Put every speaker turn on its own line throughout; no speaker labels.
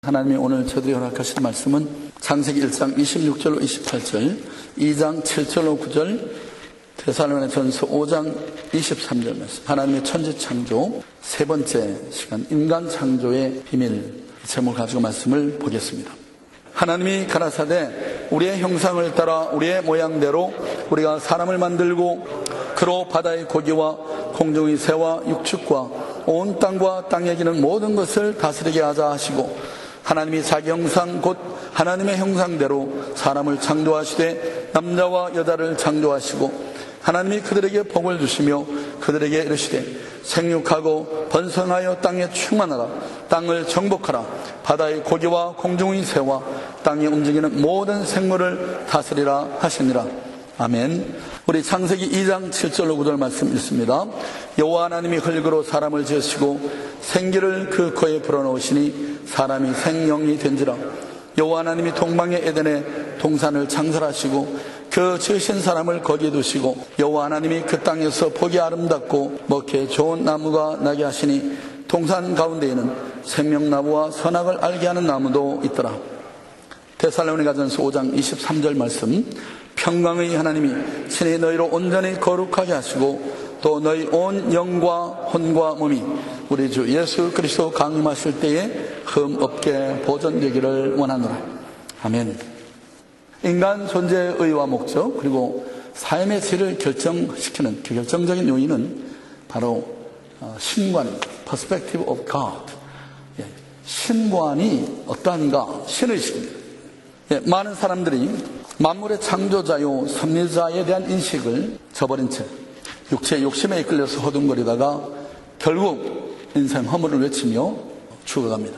하나님이 오늘 저들이 허락하신 말씀은 창세기 1장 26절로 28절, 2장 7절로 9절, 데살로니가전서 5장 23절 말씀. 하나님의 천지 창조 세 번째 시간, 인간 창조의 비밀, 제목을 가지고 말씀을 보겠습니다. 하나님이 가라사대 우리의 형상을 따라 우리의 모양대로 우리가 사람을 만들고 그로 바다의 고기와 공중의 새와 육축과 온 땅과 땅에 기는 모든 것을 다스리게 하자 하시고, 하나님이 자기 형상 곧 하나님의 형상대로 사람을 창조하시되 남자와 여자를 창조하시고, 하나님이 그들에게 복을 주시며 그들에게 이르시되 생육하고 번성하여 땅에 충만하라. 땅을 정복하라. 바다의 고기와 공중의 새와 땅에 움직이는 모든 생물을 다스리라 하시니라. 아멘. 우리 창세기 2장 7절로 9절 말씀 읽습니다. 여호와 하나님이 흙으로 사람을 지으시고 생기를 그 코에 불어넣으시니 사람이 생명이 된지라. 여호와 하나님이 동방의 에덴에 동산을 창설하시고 그 지으신 사람을 거기에 두시고, 여호와 하나님이 그 땅에서 보기 아름답고 먹기에 좋은 나무가 나게 하시니 동산 가운데에는 생명나무와 선악을 알게 하는 나무도 있더라. 데살로니가전서 5장 23절 말씀. 평강의 하나님이 친히 너희로 온전히 거룩하게 하시고 또 너희 온 영과 혼과 몸이 우리 주 예수 그리스도 강림하실 때에 흠없게 보존되기를 원하노라. 아멘. 인간 존재의 의와 목적, 그리고 삶의 질을 결정시키는 그 결정적인 요인은 바로 신관입니다. Perspective of God. 신관이 어떠한가, 신의식입니다. 많은 사람들이 만물의 창조자요 섭리자에 대한 인식을 저버린 채 육체의 욕심에 이끌려서 허둥거리다가 결국 인생 허물을 외치며 죽어갑니다.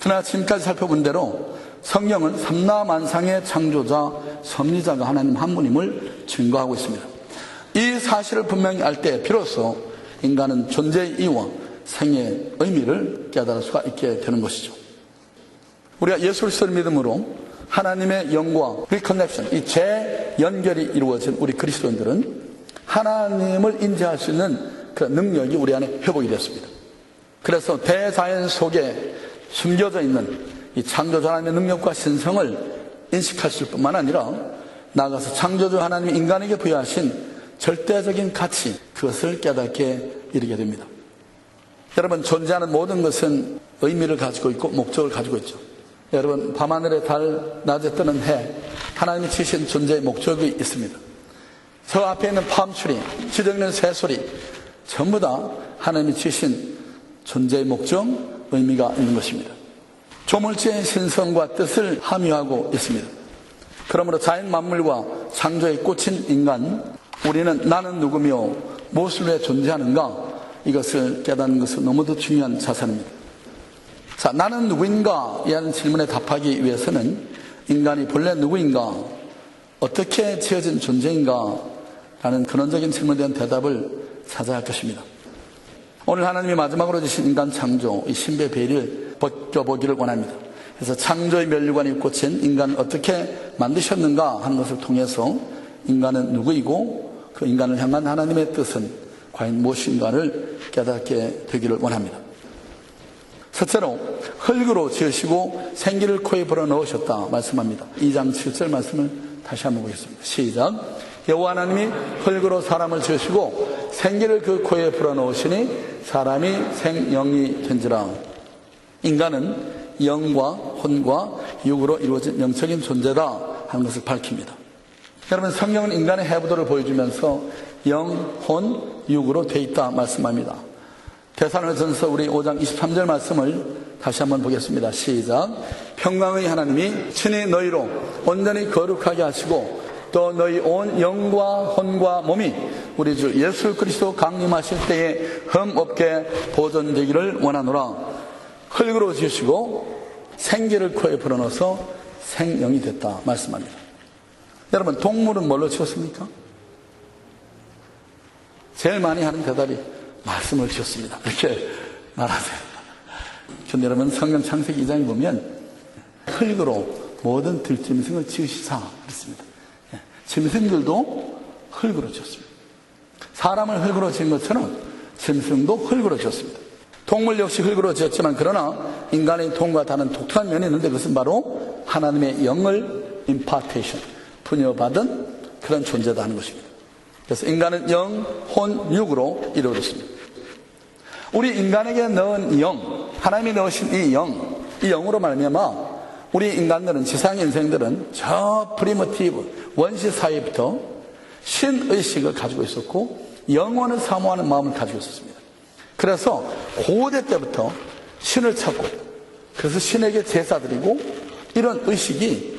그러나 지금까지 살펴본 대로 성경은 삼라만상의 창조자 섭리자가 하나님 한 분임을 증거하고 있습니다. 이 사실을 분명히 알 때 비로소 인간은 존재의 이유와 생의 의미를 깨달을 수가 있게 되는 것이죠. 우리가 예수 그리스도를 믿음으로 하나님의 영과 리커넥션, 이 재연결이 이루어진 우리 그리스도인들은 하나님을 인지할 수 있는 그 능력이 우리 안에 회복이 됐습니다. 그래서 대자연 속에 숨겨져 있는 이 창조주 하나님의 능력과 신성을 인식할 뿐만 아니라 나아가서 창조주 하나님이 인간에게 부여하신 절대적인 가치, 그것을 깨닫게 이르게 됩니다. 여러분, 존재하는 모든 것은 의미를 가지고 있고 목적을 가지고 있죠. 여러분, 밤하늘의 달, 낮에 뜨는 해, 하나님이 지으신 존재의 목적이 있습니다. 저 앞에 있는 팜트리, 지저귀는 새소리, 전부 다 하나님이 지으신 존재의 목적, 의미가 있는 것입니다. 조물주의 신성과 뜻을 함유하고 있습니다. 그러므로 자연 만물과 창조에 꽂힌 인간, 우리는 나는 누구며 무엇을 위해 존재하는가, 이것을 깨닫는 것은 너무도 중요한 자산입니다. 자, 나는 누구인가? 이 하는 질문에 답하기 위해서는 인간이 본래 누구인가, 어떻게 지어진 존재인가 라는 근원적인 질문에 대한 대답을 찾아야 할 것입니다. 오늘 하나님이 마지막으로 주신 인간 창조, 이 신비의 베일을 벗겨보기를 원합니다. 그래서 창조의 면류관이 꽂힌 인간을 어떻게 만드셨는가 하는 것을 통해서 인간은 누구이고 그 인간을 향한 하나님의 뜻은 과연 무엇인가를 깨닫게 되기를 원합니다. 첫째로 흙으로 지으시고 생기를 코에 불어넣으셨다 말씀합니다. 2장 7절 말씀을 다시 한번 보겠습니다. 시작. 여호와 하나님이 흙으로 사람을 지으시고 생기를 그 코에 불어넣으시니 사람이 생영이 된지라. 인간은 영과 혼과 육으로 이루어진 영적인 존재다 하는 것을 밝힙니다. 여러분, 성경은 인간의 해부도를 보여주면서 영, 혼, 육으로 돼 있다 말씀합니다. 데살로니가전서 우리 5장 23절 말씀을 다시 한번 보겠습니다. 시작. 평강의 하나님이 친히 너희로 온전히 거룩하게 하시고 또 너희 온 영과 혼과 몸이 우리 주 예수 그리스도 강림하실 때에 흠없게 보존되기를 원하노라. 흙으로 지으시고 생기를 코에 불어넣어서 생영이 됐다 말씀합니다. 여러분, 동물은 뭘로 지었습니까? 제일 많이 하는 대답이 말씀을 지었습니다, 이렇게 말하세요. 그런데 여러분, 성경 창세기 2장에 보면 흙으로 모든 들짐승을 지으시사 그랬습니다. 짐승들도 흙으로 지었습니다. 사람을 흙으로 지은 것처럼 짐승도 흙으로 지었습니다. 동물 역시 흙으로 지었지만 그러나 인간의 통과 다른 독특한 면이 있는데 그것은 바로 하나님의 영을 impartation, 부여받은 그런 존재다 하는 것입니다. 그래서 인간은 영, 혼, 육으로 이루어졌습니다. 우리 인간에게 넣은 영, 하나님이 넣으신 이 영으로 말미암아 우리 인간들은, 지상의 인생들은 저 프리미티브 원시 사회부터 신의식을 가지고 있었고 영원을 사모하는 마음을 가지고 있었습니다. 그래서 고대 때부터 신을 찾고, 그래서 신에게 제사 드리고, 이런 의식이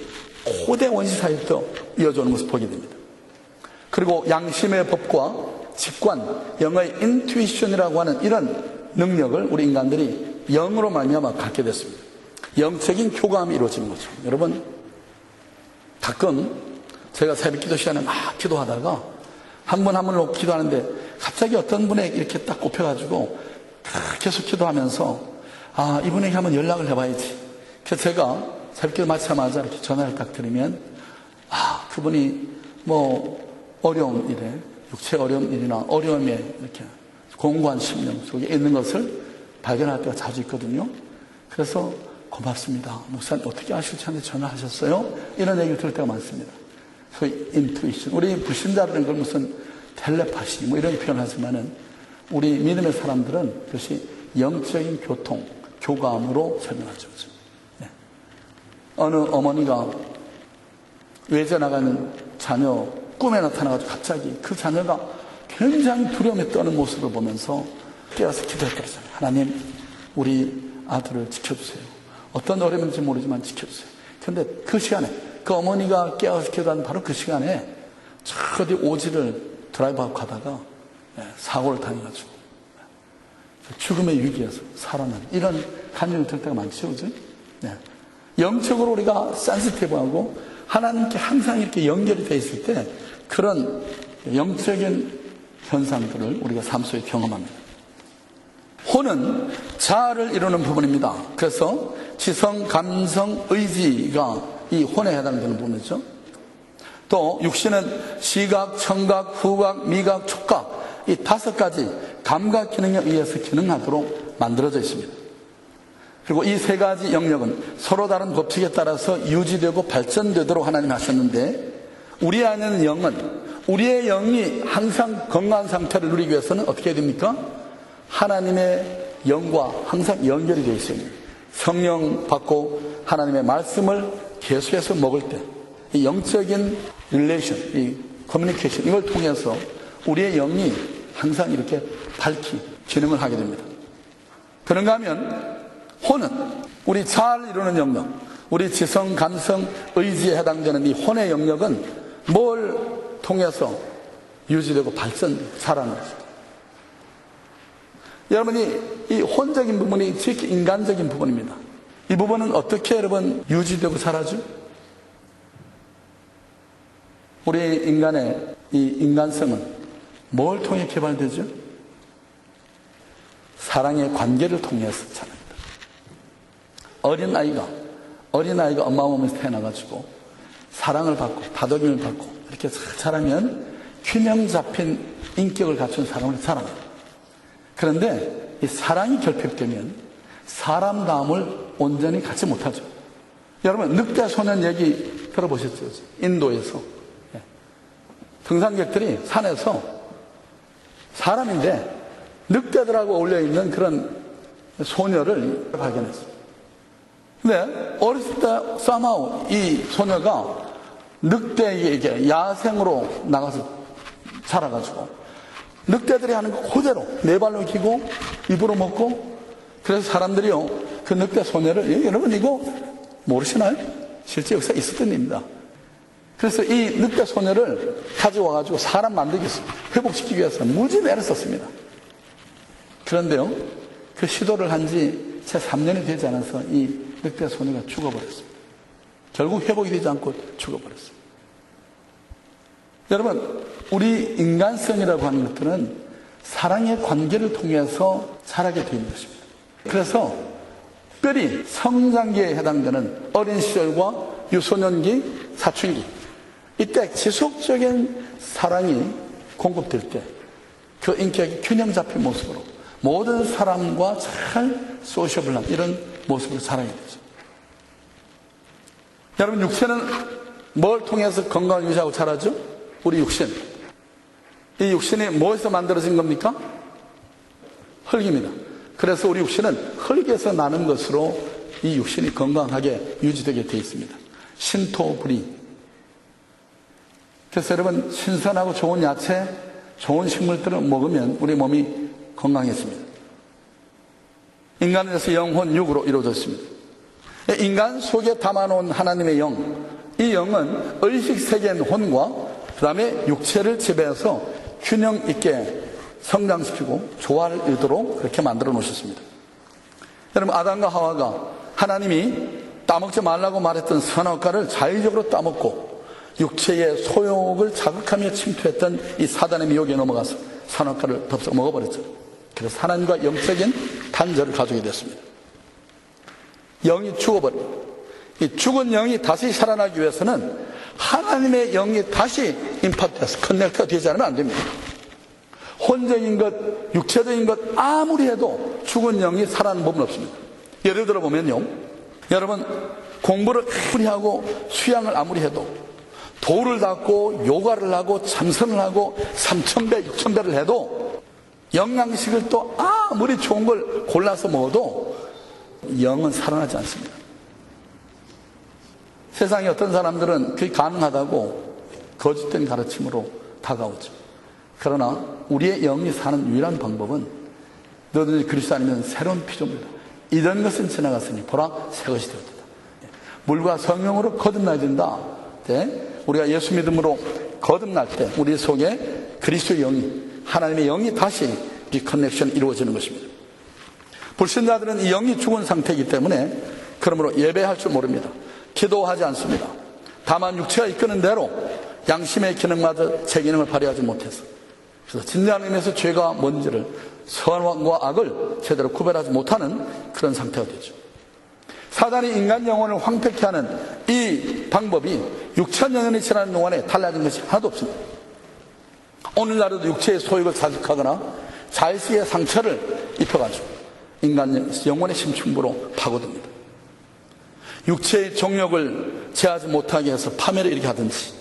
고대 원시 사회부터 이어져 오는 것을 보게 됩니다. 그리고 양심의 법과 직관, 영의 인투이션이라고 하는 이런 능력을 우리 인간들이 영으로 말미암아 갖게 됐습니다. 영적인 교감이 이루어지는 거죠. 여러분, 가끔 제가 새벽 기도 시간에 막 기도하다가 한 분 한 분을 놓고 기도하는데 갑자기 어떤 분에게 이렇게 딱 꼽혀가지고 계속 기도하면서 이분에게 한번 연락을 해봐야지. 그래서 제가 새벽 기도 마치자마자 이렇게 전화를 딱 드리면 그분이 어려운 일에, 육체 어려운 일이나 어려움에 이렇게 공고한 심령 속에 있는 것을 발견할 때가 자주 있거든요. 그래서 고맙습니다. 목사님 어떻게 아실지 한테 전화하셨어요? 이런 얘기를 들을 때가 많습니다. 소위 인투이션. 우리 불신자들은 그걸 무슨 텔레파시 이런 표현을 하지만은 우리 믿음의 사람들은 그것이 영적인 교통, 교감으로 설명하죠. 네. 어느 어머니가 외제 나가는 자녀 꿈에 나타나가지고 갑자기 그 자녀가 굉장히 두려움에 떠는 모습을 보면서 깨어서 기도했더라고요. 하나님, 우리 아들을 지켜주세요. 어떤 어려움인지 모르지만 지켜주세요. 그런데 그 시간에, 그 어머니가 깨어서 기도하는 바로 그 시간에 저 어디 오지를 드라이브하고 가다가 사고를 당해가지고 죽음의 위기에서 살아난 이런 감정이 들 때가 많죠. 그죠? 네. 영적으로 우리가 센시티브하고 하나님께 항상 이렇게 연결이 되어 있을 때 그런 영적인 현상들을 우리가 삶 속에 경험합니다. 혼은 자아를 이루는 부분입니다. 그래서 지성, 감성, 의지가 이 혼에 해당되는 부분이죠. 또 육신은 시각, 청각, 후각, 미각, 촉각, 이 5가지 감각 기능에 의해서 기능하도록 만들어져 있습니다. 그리고 이 3가지 영역은 서로 다른 법칙에 따라서 유지되고 발전되도록 하나님이 하셨는데, 우리 안에는 영은, 우리의 영이 항상 건강한 상태를 누리기 위해서는 어떻게 해야 됩니까? 하나님의 영과 항상 연결이 되어 있어요. 성령 받고 하나님의 말씀을 계속해서 먹을 때 이 영적인 릴레이션, 이 커뮤니케이션, 이걸 통해서 우리의 영이 항상 이렇게 밝히 기능을 하게 됩니다. 그런가 하면 혼은 우리 자아를 이루는 영역, 우리 지성, 감성, 의지에 해당되는 이 혼의 영역은 뭘 통해서 유지되고 자라는 것입니다. 여러분이 이 혼적인 부분이 특히 인간적인 부분입니다. 이 부분은 어떻게 여러분 유지되고 자라죠? 우리 인간의 이 인간성은 뭘 통해 개발되죠? 사랑의 관계를 통해서 자랍니다. 어린아이가 엄마 몸에서 태어나가지고 사랑을 받고 다독임을 받고 이렇게 자라면 균형 잡힌 인격을 갖춘 사람으로 자랍니다. 그런데 이 사랑이 결핍되면 사람다움을 온전히 갖지 못하죠. 여러분, 늑대 소년 얘기 들어보셨죠? 인도에서 등산객들이 산에서 사람인데 늑대들하고 어울려있는 그런 소녀를 발견했어요. 근데 어렸을 때 싸마우 이 소녀가 늑대에게 야생으로 나가서 자라가지고 늑대들이 하는 거 그대로 네 발로 기고 입으로 먹고, 그래서 사람들이요 그 늑대 소녀를, 여러분 이거 모르시나요? 실제 역사에 있었던 일입니다. 그래서 이 늑대 소녀를 가져와가지고 사람 만들기 위해서, 회복시키기 위해서 무지 애를 썼습니다. 그런데요, 그 시도를 한 지 채 3년이 되지 않아서 이 늑대 소녀가 죽어버렸습니다. 결국 회복이 되지 않고 죽어버렸습니다. 여러분, 우리 인간성이라고 하는 것들은 사랑의 관계를 통해서 자라게 되어 있는 것입니다. 그래서 특별히 성장기에 해당되는 어린 시절과 유소년기, 사춘기, 이때 지속적인 사랑이 공급될 때 그 인격이 균형 잡힌 모습으로 모든 사람과 잘 소셜블한 이런 모습으로 자라야 되죠. 여러분, 육체는 뭘 통해서 건강을 유지하고 자라죠? 우리 육신. 이 육신이 뭐에서 만들어진 겁니까? 흙입니다. 그래서 우리 육신은 흙에서 나는 것으로 이 육신이 건강하게 유지되게 되어 있습니다. 신토부리. 그래서 여러분, 신선하고 좋은 야채, 좋은 식물들을 먹으면 우리 몸이 건강해집니다. 인간은 그래서 영혼, 육으로 이루어졌습니다. 인간 속에 담아놓은 하나님의 영, 이 영은 의식세계인 혼과 그 다음에 육체를 지배해서 균형 있게 성장시키고 조화를 이루도록 그렇게 만들어 놓으셨습니다. 여러분, 아담과 하와가 하나님이 따먹지 말라고 말했던 선악과를 자의적으로 따먹고 육체의 소욕을 자극하며 침투했던 이 사단의 미혹에 넘어가서 선악과를 덥석 먹어버렸죠. 그래서 하나님과 영적인 단절을 가지게 됐습니다. 영이 죽어버립니다. 이 죽은 영이 다시 살아나기 위해서는 하나님의 영이 다시 임파트해서 커넥트가 되지 않으면 안 됩니다. 혼적인 것, 육체적인 것 아무리 해도 죽은 영이 살아나는 법은 없습니다. 예를 들어 보면요, 여러분, 공부를 아무리 하고 수양을 아무리 해도 도를 닦고 요가를 하고 참선을 하고 3,000배, 6,000배를 해도 영양식을 또 아무리 좋은 걸 골라서 먹어도 영은 살아나지 않습니다. 세상에 어떤 사람들은 그게 가능하다고 거짓된 가르침으로 다가오죠. 그러나 우리의 영이 사는 유일한 방법은 너희들이 그리스도 아니면 새로운 피조물이다. 이런 것은 지나갔으니 보라 새 것이 되었다. 물과 성령으로 거듭나야 된다. 우리가 예수 믿음으로 거듭날 때 우리 속에 그리스도의 영이, 하나님의 영이 다시 리커넥션이 이루어지는 것입니다. 불신자들은 이 영이 죽은 상태이기 때문에 그러므로 예배할 줄 모릅니다. 기도하지 않습니다. 다만 육체가 이끄는 대로 양심의 기능마저 제 기능을 발휘하지 못해서, 그래서 진정한 의미에서 죄가 뭔지를, 선과 악을 제대로 구별하지 못하는 그런 상태가 되죠. 사단이 인간 영혼을 황폐케 하는 이 방법이 6,000년이 지나는 동안에 달라진 것이 하나도 없습니다. 오늘날에도 육체의 소욕을 자극하거나 자의식의 상처를 입혀가지고 인간 영혼의 심층부로 파고듭니다. 육체의 정욕을 제하지 못하게 해서 파멸을 일으게 하든지,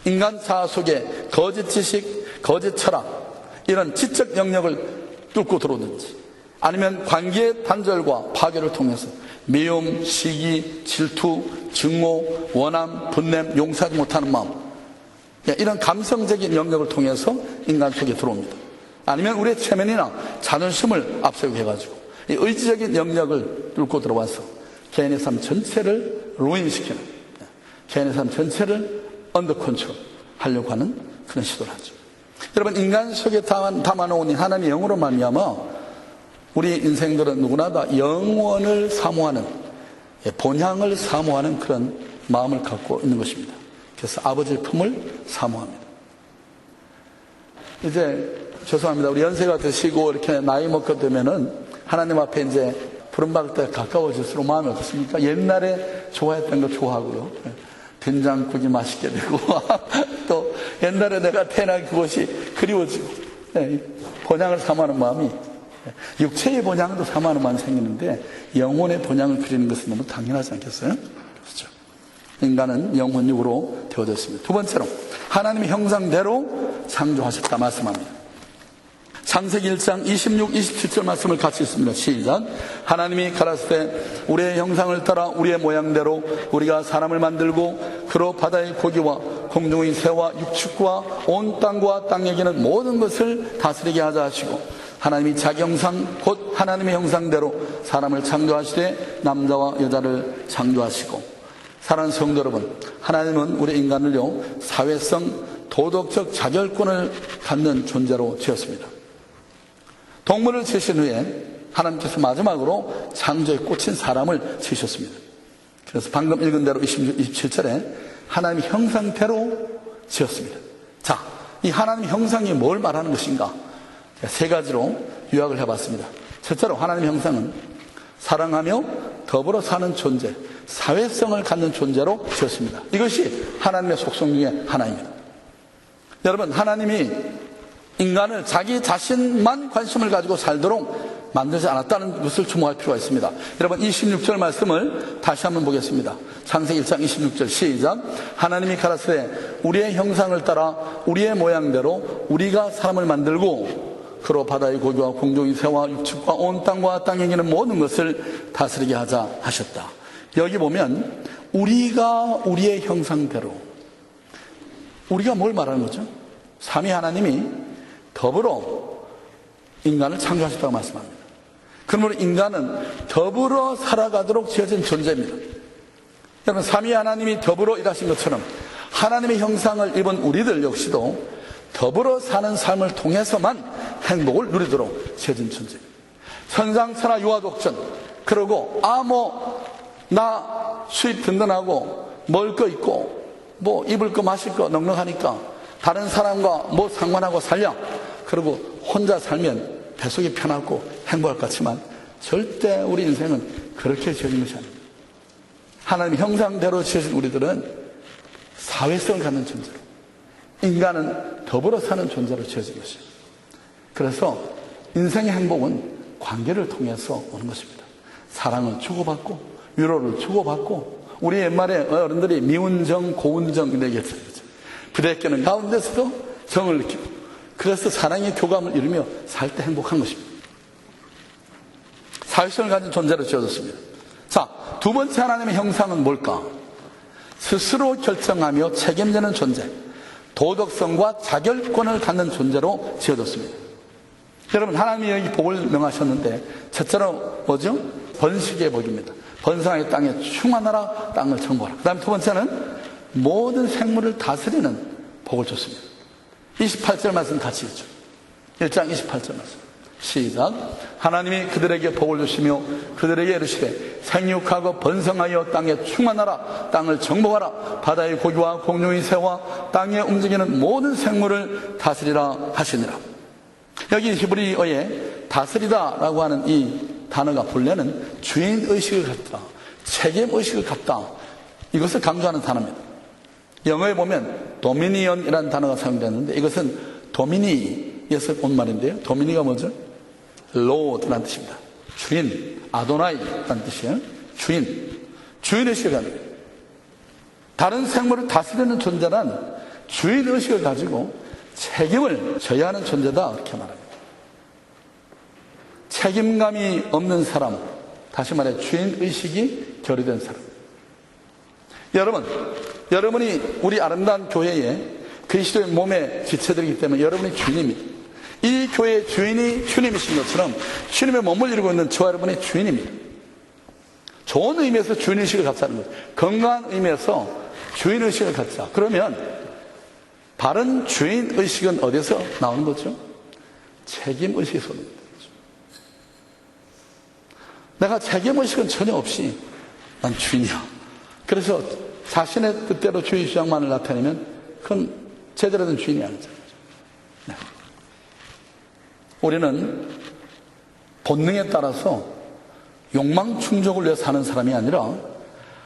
인간 자아 속에 거짓 지식, 거짓 철학, 이런 지적 영역을 뚫고 들어오든지, 아니면 관계의 단절과 파괴를 통해서 미움, 시기, 질투, 증오, 원함, 분냄, 용서하지 못하는 마음, 이런 감성적인 영역을 통해서 인간 속에 들어옵니다. 아니면 우리의 체면이나 자존심을 앞세우게 해가지고 이 의지적인 영역을 뚫고 들어와서 개인의 삶 전체를 루인시키는, 개인의 삶 전체를 언더 컨트롤 하려고 하는 그런 시도를 하죠. 여러분, 인간 속에 담아놓은 하나님의 영으로 말미암아 우리 인생들은 누구나 다 영원을 사모하는, 본향을 사모하는 그런 마음을 갖고 있는 것입니다. 그래서 아버지의 품을 사모합니다. 이제 죄송합니다. 우리 연세가 드시고 이렇게 나이 먹게 되면은 하나님 앞에 이제 부름받을 때가 가까워질수록 마음이 어떻습니까? 옛날에 좋아했던 거 좋아하고요. 된장국이 맛있게 되고 또 옛날에 내가 태어난 그것이 그리워지고, 본향을 사모하는 마음이, 육체의 본향도 사모하는 마음이 생기는데 영혼의 본향을 그리는 것은 너무 당연하지 않겠어요? 그렇죠. 인간은 영혼육으로 되어졌습니다. 두 번째로 하나님의 형상대로 창조하셨다 말씀합니다. 창세기 1장 26, 27절 말씀을 같이 읽습니다. 시작. 하나님이 가라사대 우리의 형상을 따라 우리의 모양대로 우리가 사람을 만들고 그로 바다의 고기와 공중의 새와 육축과 온 땅과 땅에 기는 모든 것을 다스리게 하자 하시고, 하나님이 자기 형상 곧 하나님의 형상대로 사람을 창조하시되 남자와 여자를 창조하시고. 사랑하는 성도 여러분, 하나님은 우리 인간을요 사회성, 도덕적 자결권을 갖는 존재로 지었습니다. 동물을 지으신 후에 하나님께서 마지막으로 창조에 꽂힌 사람을 지으셨습니다. 그래서 방금 읽은 대로 27절에 하나님의 형상대로 지었습니다. 자, 이 하나님의 형상이 뭘 말하는 것인가? 세 가지로 요약을 해봤습니다. 첫째로 하나님의 형상은 사랑하며 더불어 사는 존재, 사회성을 갖는 존재로 지었습니다. 이것이 하나님의 속성 중에 하나입니다. 여러분, 하나님이 인간을 자기 자신만 관심을 가지고 살도록 만들지 않았다는 것을 주목할 필요가 있습니다. 여러분 26절 말씀을 다시 한번 보겠습니다. 창세기 1장 26절 시작. 하나님이 가라사대 우리의 형상을 따라 우리의 모양대로 우리가 사람을 만들고 그로 바다의 고기와 공중의 새와 육축과 온 땅과 땅에 있는 모든 것을 다스리게 하자 하셨다. 여기 보면 우리가 우리의 형상대로, 우리가 뭘 말하는 거죠? 삼위 하나님이 더불어 인간을 창조하셨다고 말씀합니다. 그러므로 인간은 더불어 살아가도록 지어진 존재입니다. 여러분 삼위 하나님이 더불어 일하신 것처럼 하나님의 형상을 입은 우리들 역시도 더불어 사는 삶을 통해서만 행복을 누리도록 지어진 존재입니다. 선상천하 유아독전, 그러고 나 수입 든든하고 먹을 거 있고 뭐 입을 거 마실 거 넉넉하니까 다른 사람과 뭐 상관하고 살려, 그리고 혼자 살면 배속이 편하고 행복할 것 같지만 절대 우리 인생은 그렇게 지어진 것이 아닙니다. 하나님 형상대로 지어진 우리들은 사회성을 갖는 존재로, 인간은 더불어 사는 존재로 지어진 것입니다. 그래서 인생의 행복은 관계를 통해서 오는 것입니다. 사랑을 주고받고 위로를 주고받고, 우리 옛말에 어른들이 미운정 고운정 얘기했어요. 부대끼는 가운데서도 정을 느끼고, 그래서 사랑의 교감을 이루며 살 때 행복한 것입니다. 사회성을 가진 존재로 지어졌습니다. 자, 두 번째 하나님의 형상은 뭘까? 스스로 결정하며 책임지는 존재, 도덕성과 자결권을 갖는 존재로 지어졌습니다. 여러분 하나님이 여기 복을 명하셨는데 첫째로 뭐죠? 번식의 복입니다. 번성하여 땅에 충만하라, 땅을 정복하라. 그 다음 두 번째는 모든 생물을 다스리는 복을 줬습니다. 28절 말씀 같이 읽죠. 1장 28절 말씀 시작. 하나님이 그들에게 복을 주시며 그들에게 이르시되 생육하고 번성하여 땅에 충만하라, 땅을 정복하라, 바다의 고기와 공중의 새와 땅에 움직이는 모든 생물을 다스리라 하시니라. 여기 히브리어에 다스리다라고 하는 이 단어가 본래는 주인의식을 갖다, 책임의식을 갖다, 이것을 강조하는 단어입니다. 영어에 보면 도미니언이라는 단어가 사용되는데 이것은 도미니에서 온 말인데요. 도미니가 뭐죠? 로드라는 뜻입니다. 주인, 아도나이라는 뜻이에요. 주인의식을 갖는 거예요. 다른 생물을 다스리는 존재란 주인의식을 가지고 책임을 져야 하는 존재다, 이렇게 말합니다. 책임감이 없는 사람, 다시 말해 주인의식이 결여된 사람. 여러분이 우리 아름다운 교회에 그리스도의 몸에 지체되기 때문에 여러분이 주인입니다. 이 교회의 주인이 주님이신 것처럼 주님의 몸을 이루고 있는 저와 여러분의 주인입니다. 좋은 의미에서 주인의식을 갖자는 거예요. 건강한 의미에서 주인의식을 갖자. 그러면 바른 주인의식은 어디서 나오는 거죠? 책임의식에서 오는 거죠. 내가 책임의식은 전혀 없이 난 주인이야. 그래서 자신의 뜻대로 주의 주장만을 나타내면 그건 제대로 된 주인이 아니죠. 네. 우리는 본능에 따라서 욕망 충족을 위해 사는 사람이 아니라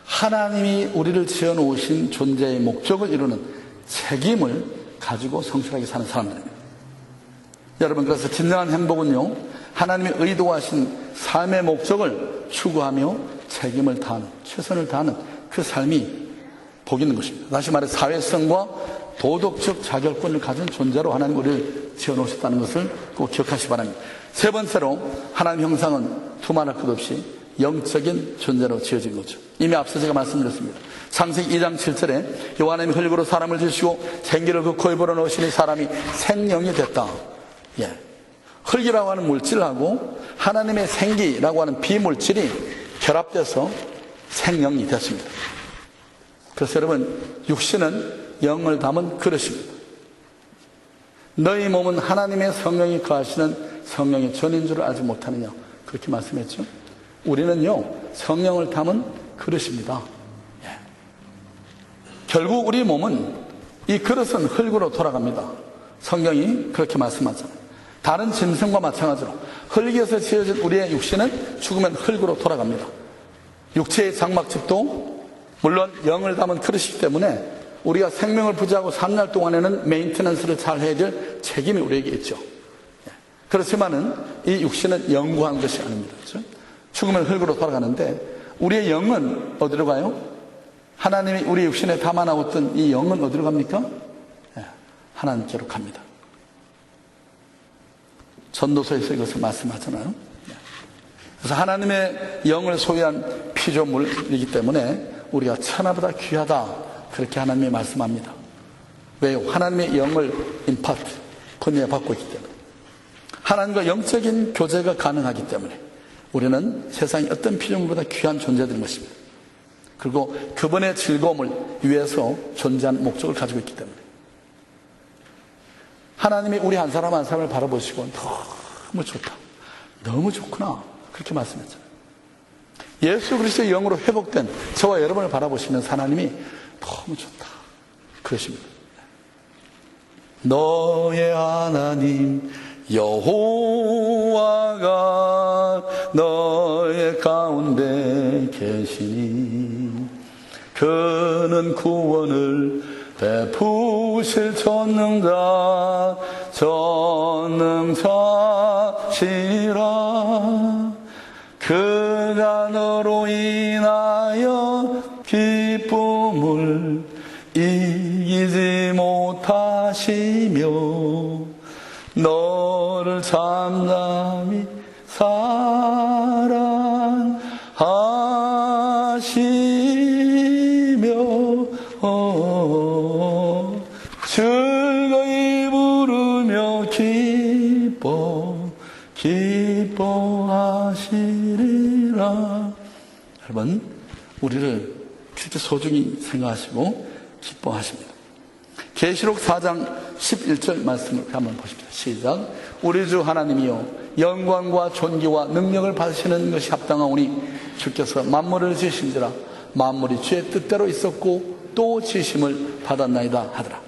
하나님이 우리를 지어놓으신 존재의 목적을 이루는 책임을 가지고 성실하게 사는 사람들입니다. 여러분, 그래서 진정한 행복은요, 하나님이 의도하신 삶의 목적을 추구하며 책임을 다하는, 최선을 다하는 그 삶이 복 있는 것입니다. 다시 말해 사회성과 도덕적 자결권을 가진 존재로 하나님 우리를 지어놓으셨다는 것을 꼭 기억하시기 바랍니다. 세 번째로 하나님 형상은 두말할 것 없이 영적인 존재로 지어진 거죠. 이미 앞서 제가 말씀드렸습니다. 창세기 2장 7절에 여호와 하나님이 흙으로 사람을 지으시고 생기를 그 코에 불어넣으시니 사람이 생명이 됐다. 예. 흙이라고 하는 물질하고 하나님의 생기라고 하는 비물질이 결합돼서 생명이 됐습니다. 그래서 여러분, 육신은 영을 담은 그릇입니다. 너희 몸은 하나님의 성령이 거하시는 성령의 전인 줄 알지 못하느냐, 그렇게 말씀했죠. 우리는요, 성령을 담은 그릇입니다. 예. 결국 우리 몸은, 이 그릇은 흙으로 돌아갑니다. 성경이 그렇게 말씀하잖아요. 다른 짐승과 마찬가지로 흙에서 지어진 우리의 육신은 죽으면 흙으로 돌아갑니다. 육체의 장막집도 물론 영을 담은 그릇이기 때문에 우리가 생명을 부지하고 3날 동안에는 메인테넌스를 잘 해야 될 책임이 우리에게 있죠. 그렇지만은 이 육신은 영구한 것이 아닙니다. 그렇죠? 죽으면 흙으로 돌아가는데 우리의 영은 어디로 가요? 하나님이 우리 육신에 담아놓았던 이 영은 어디로 갑니까? 하나님께로 갑니다. 전도서에서 이것을 말씀하잖아요. 그래서 하나님의 영을 소유한 피조물이기 때문에 우리가 천하보다 귀하다, 그렇게 하나님이 말씀합니다. 왜요? 하나님의 영을 임파트, 권유받고 있기 때문에, 하나님과 영적인 교제가 가능하기 때문에 우리는 세상의 어떤 피조물보다 귀한 존재들인 것입니다. 그리고 그분의 즐거움을 위해서 존재한 목적을 가지고 있기 때문에 하나님이 우리 한 사람 한 사람을 바라보시고 너무 좋다, 너무 좋구나, 그렇게 말씀했잖아요. 예수 그리스도의 영으로 회복된 저와 여러분을 바라보시면서 하나님이 너무 좋다 그러십니다. 너의 하나님 여호와가 너의 가운데 계시니 그는 구원을 베푸실 전능자시라. 그가 너로 인하여 기쁨을 이기지 못하시며 너를 잠잠히 사랑하시며 즐거이 부르며 기뻐하시리라. 여러분, 우리를 그렇게 소중히 생각하시고 기뻐하십니다. 계시록 4장 11절 말씀을 한번 보십시오. 시작. 우리 주 하나님이여, 영광과 존귀와 능력을 받으시는 것이 합당하오니 주께서 만물을 지으신지라 만물이 주의 뜻대로 있었고 또 지으심을 받았나이다 하더라.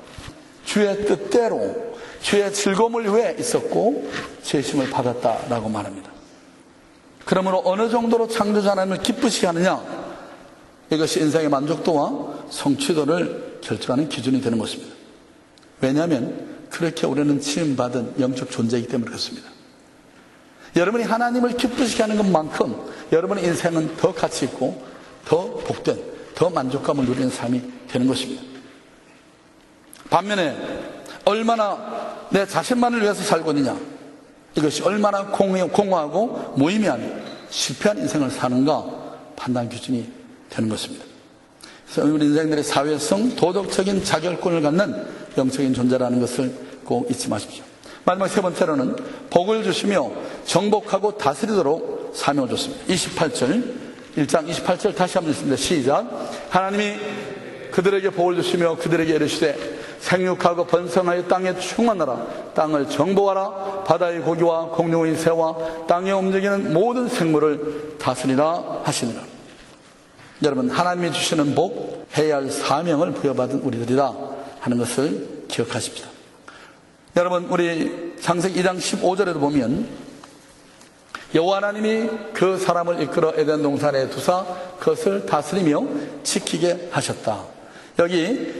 주의 뜻대로, 주의 즐거움을 위해 있었고 지으심을 받았다라고 말합니다. 그러므로 어느 정도로 창조자 하나님을 기쁘시게 하느냐, 이것이 인생의 만족도와 성취도를 결정하는 기준이 되는 것입니다. 왜냐하면 그렇게 우리는 지음받은 영적 존재이기 때문에 그렇습니다. 여러분이 하나님을 기쁘시게 하는 것만큼 여러분의 인생은 더 가치 있고 더 복된, 더 만족감을 누리는 삶이 되는 것입니다. 반면에 얼마나 내 자신만을 위해서 살고 있느냐, 이것이 얼마나 공허하고 무의미한 실패한 인생을 사는가 판단 기준이 되는 것입니다. 그래서 우리 인생들의 사회성, 도덕적인 자결권을 갖는 영적인 존재라는 것을 꼭 잊지 마십시오. 마지막 세 번째로는 복을 주시며 정복하고 다스리도록 사명을 줬습니다. 28절, 1장 28절 다시 한번 읽습니다. 시작. 하나님이 그들에게 복을 주시며 그들에게 이르시되 생육하고 번성하여 땅에 충만하라. 땅을 정복하라. 바다의 고기와 공룡의 새와 땅에 움직이는 모든 생물을 다스리라 하시니라. 여러분, 하나님이 주시는 복, 해야 할 사명을 부여받은 우리들이다 하는 것을 기억하십시다. 여러분, 우리 창세기 2장 15절에도 보면 여호와 하나님이 그 사람을 이끌어 에덴 동산에 두사 그것을 다스리며 지키게 하셨다. 여기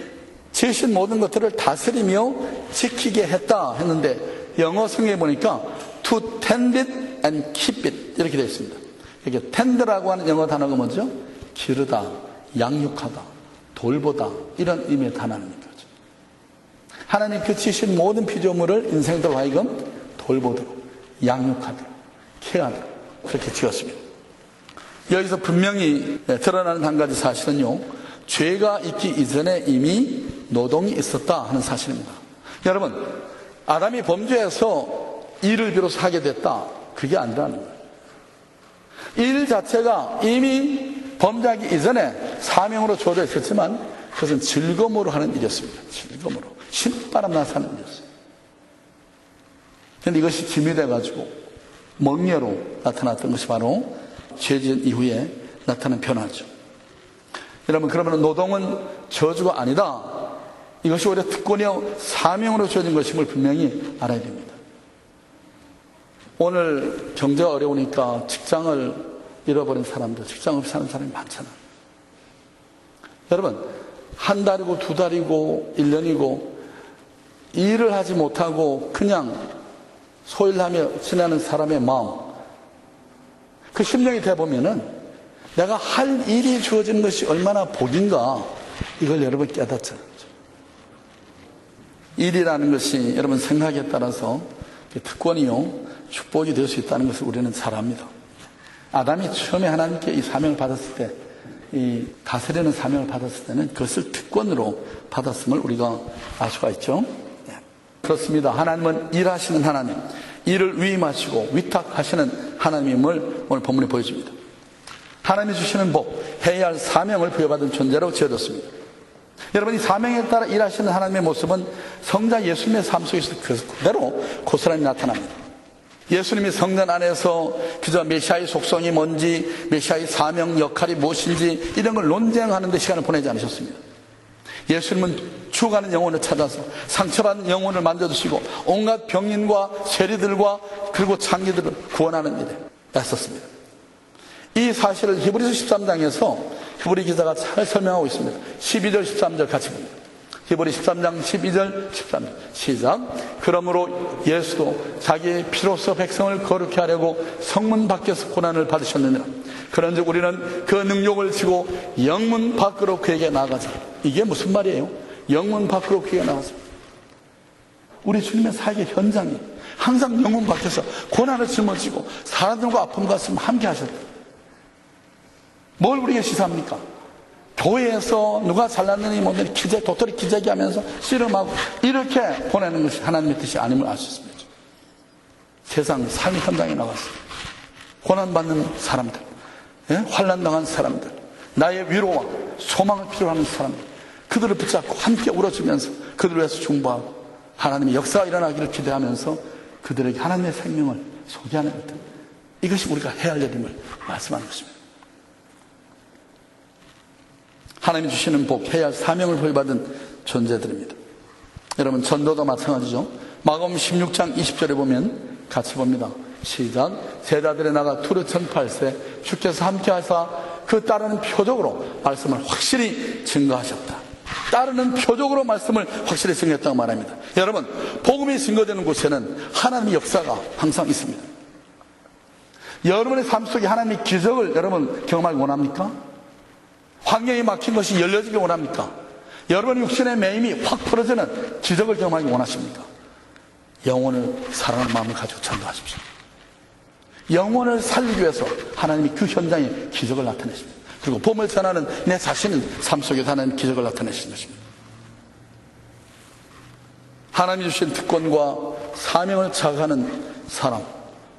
지으신 모든 것들을 다스리며 지키게 했다 했는데 영어 성경에 보니까 to tend it and keep it 이렇게 되어 있습니다. 이게 tend라고 하는 영어 단어가 뭐죠? 기르다, 양육하다, 돌보다, 이런 의미의 단어입니다. 하나님 그 지으신 모든 피조물을 인생들 하여금 돌보도록, 양육하도록, 케어하도록 그렇게 지었습니다. 여기서 분명히 드러나는 한 가지 사실은요, 죄가 있기 이전에 이미 노동이 있었다 하는 사실입니다. 여러분, 아담이 범죄해서 일을 비로소 하게 됐다, 그게 아니라는 거예요. 일 자체가 이미 범죄하기 이전에 사명으로 주어져 있었지만 그것은 즐거움으로 하는 일이었습니다. 즐거움으로, 신바람 나서 하는 일이었어요. 그런데 이것이 짐이 돼가지고 멍해로 나타났던 것이 바로 죄진 이후에 나타난 변화죠. 여러분, 그러면 노동은 저주가 아니다, 이것이 오히려 특권이요 사명으로 주어진 것임을 분명히 알아야 됩니다. 오늘 경제가 어려우니까 직장을 잃어버린 사람들, 직장 없이 사는 사람이 많잖아요. 여러분, 한 달이고 두 달이고 1년이고 일을 하지 못하고 그냥 소일하며 지내는 사람의 마음, 그 심령이 되어보면은 내가 할 일이 주어지는 것이 얼마나 복인가, 이걸 여러분 깨닫잖아요. 일이라는 것이 여러분 생각에 따라서 특권이요, 축복이 될 수 있다는 것을 우리는 잘 압니다. 아담이 처음에 하나님께 이 사명을 받았을 때, 이 다스리는 사명을 받았을 때는 그것을 특권으로 받았음을 우리가 알 수가 있죠. 네. 그렇습니다. 하나님은 일하시는 하나님, 일을 위임하시고 위탁하시는 하나님임을 오늘 본문에 보여줍니다. 하나님이 주시는 복, 해야 할 사명을 부여받은 존재로 지어졌습니다. 여러분, 이 사명에 따라 일하시는 하나님의 모습은 성자 예수님의 삶 속에서 그대로 고스란히 나타납니다. 예수님이 성전 안에서 그저 메시아의 속성이 뭔지, 메시아의 사명 역할이 무엇인지 이런 걸 논쟁하는 데 시간을 보내지 않으셨습니다. 예수님은 죽어가는 영혼을 찾아서 상처받은 영혼을 만져주시고 온갖 병인과 세리들과 그리고 장기들을 구원하는 일에 애썼습니다. 이 사실을 히브리서 13장에서 히브리 기자가 잘 설명하고 있습니다. 12절 13절 같이 봅니다. 히브리 13장 12절 13절 시작. 그러므로 예수도 자기의 피로써 백성을 거룩히 하려고 성문 밖에서 고난을 받으셨느니라. 그런즉 우리는 그 능력을 지고 영문 밖으로 그에게 나가자. 이게 무슨 말이에요? 영문 밖으로 그에게 나가자. 우리 주님의 사역의 현장이 항상 영문 밖에서 고난을 짊어지고 사람들과 아픔과 슬픔 함께 하셨다. 뭘 우리에게 시사합니까? 교회에서 누가 잘났느니 뭐느니 도토리 기재기 하면서 씨름하고 이렇게 보내는 것이 하나님의 뜻이 아님을 알 수 있습니다. 세상 삶의 현장에 나가서 고난받는 사람들, 환난당한 사람들, 나의 위로와 소망을 필요로 하는 사람들, 그들을 붙잡고 함께 울어주면서 그들을 위해서 중보하고 하나님의 역사가 일어나기를 기대하면서 그들에게 하나님의 생명을 소개하는 것, 이것이 우리가 해야 할 일임을 말씀하는 것입니다. 하나님이 주시는 복, 해야 할 사명을 부여받은 존재들입니다. 여러분, 전도도 마찬가지죠. 마가복음 16장 20절에 보면 같이 봅니다. 시작. 제자들에 나가 투르 전파할세 주께서 함께 하사 그 따르는 표적으로 말씀을 확실히 증거하셨다. 따르는 표적으로 말씀을 확실히 증거했다고 말합니다. 여러분, 복음이 증거되는 곳에는 하나님의 역사가 항상 있습니다. 여러분의 삶 속에 하나님의 기적을 여러분 경험하기 원합니까? 환경이 막힌 것이 열려지길 원합니까? 여러분의 육신의 매임이 확 풀어지는 기적을 경험하기 원하십니까? 영혼을 사랑하는 마음을 가지고 전도하십시오. 영혼을 살리기 위해서 하나님이 그 현장에 기적을 나타내십니다. 그리고 복음을 전하는 내 자신의 삶 속에 하나님 기적을 나타내시는 것입니다. 하나님이 주신 특권과 사명을 자각하는 사람,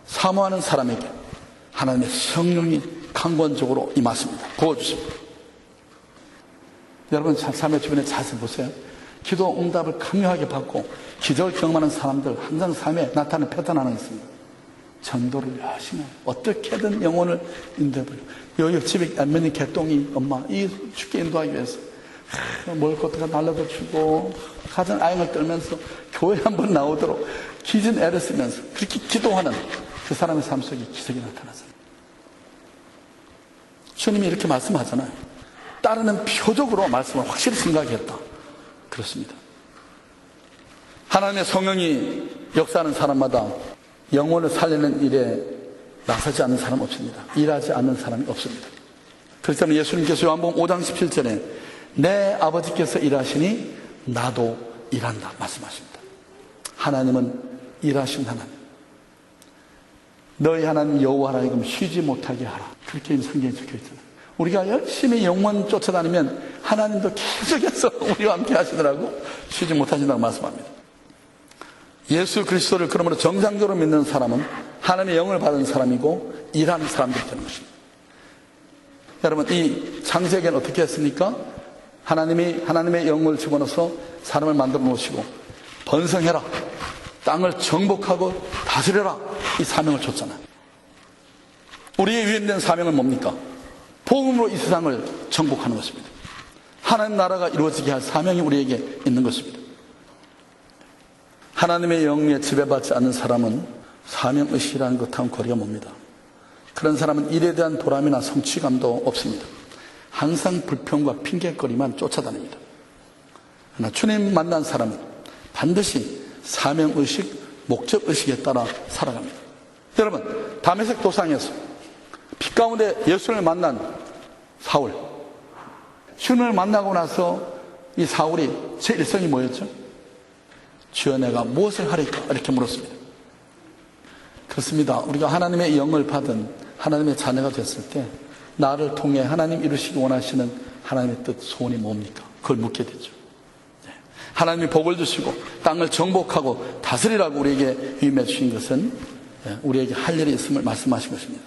사모하는 사람에게 하나님의 성령이 강권적으로 임하십니다. 부어주십니다. 여러분, 삶의 주변에 자세히 보세요. 기도 응답을 강력하게 받고 기적을 경험하는 사람들 항상 삶에 나타나는 패턴 하나 있습니다. 전도를 열심히 어떻게든 영혼을 인도해보려. 여기 집에 안면이 개똥이 엄마 이 죽게 인도하기 위해서 먹을 것도 날라도 주고 가정 아행을 떨면서 교회 한번 나오도록 기진 애를 쓰면서 그렇게 기도하는 그 사람의 삶 속에 기적이 나타나잖아요. 주님이 이렇게 말씀하잖아요. 따르는 표적으로 말씀을 확실히 생각했다. 그렇습니다. 하나님의 성령이 역사하는 사람마다 영혼을 살리는 일에 나서지 않는 사람 없습니다. 일하지 않는 사람이 없습니다. 그렇기 때문에 예수님께서 요한복음 5장 17절에 내 아버지께서 일하시니 나도 일한다 말씀하십니다. 하나님은 일하신 하나님. 너희 하나님 여호와 하나님 쉬지 못하게 하라. 그렇게 성경에 적혀 있잖아요. 우리가 열심히 영원 쫓아다니면 하나님도 계속해서 우리와 함께 하시더라고. 쉬지 못하신다고 말씀합니다. 예수 그리스도를 그러므로 정상적으로 믿는 사람은 하나님의 영을 받은 사람이고 일하는 사람들이 되는 것입니다. 여러분, 이 창세기는 어떻게 했습니까? 하나님이 하나님의 영을 집어넣어서 사람을 만들어 놓으시고 번성해라, 땅을 정복하고 다스려라, 이 사명을 줬잖아요. 우리의 위임된 사명은 뭡니까? 복음으로 이 세상을 정복하는 것입니다. 하나님 나라가 이루어지게 할 사명이 우리에게 있는 것입니다. 하나님의 영에 지배받지 않는 사람은 사명의식이라는 것하고는 거리가 멉니다. 그런 사람은 일에 대한 보람이나 성취감도 없습니다. 항상 불평과 핑계거리만 쫓아다닙니다. 그러나 주님 만난 사람은 반드시 사명의식, 목적의식에 따라 살아갑니다. 여러분, 다메섹 도상에서 빛 가운데 예수를 만난 사울, 주님을 만나고 나서 이 사울이 제 일성이 뭐였죠? 주여 내가 무엇을 하리까? 이렇게 물었습니다. 그렇습니다. 우리가 하나님의 영을 받은 하나님의 자녀가 됐을 때 나를 통해 하나님 이루시기 원하시는 하나님의 뜻, 소원이 뭡니까? 그걸 묻게 되죠. 하나님이 복을 주시고 땅을 정복하고 다스리라고 우리에게 위임해 주신 것은 우리에게 할 일이 있음을 말씀하신 것입니다.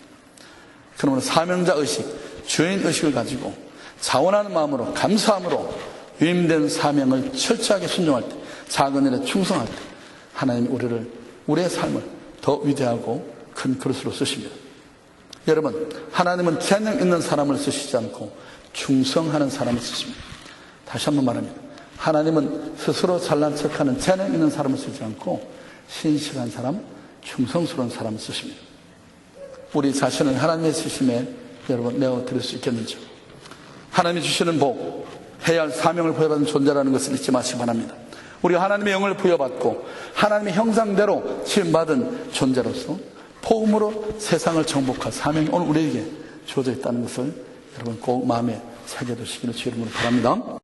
그러므로 사명자의식, 주인의식을 가지고 자원하는 마음으로 감사함으로 위임된 사명을 철저하게 순종할 때, 작은 일에 충성할 때 하나님이 우리의 삶을 더 위대하고 큰 그릇으로 쓰십니다. 여러분, 하나님은 재능 있는 사람을 쓰시지 않고 충성하는 사람을 쓰십니다. 다시 한번 말합니다. 하나님은 스스로 잘난 척하는 재능 있는 사람을 쓰지 않고 신실한 사람, 충성스러운 사람을 쓰십니다. 우리 자신을 하나님의 쓰심에 여러분 내어드릴 수 있겠는지요? 하나님이 주시는 복, 해야 할 사명을 부여받은 존재라는 것을 잊지 마시기 바랍니다. 우리가 하나님의 영을 부여받고 하나님의 형상대로 지음받은 존재로서 복음으로 세상을 정복할 사명이 오늘 우리에게 주어져 있다는 것을 여러분 꼭 마음에 새겨두시기를 주의 이름으로 바랍니다.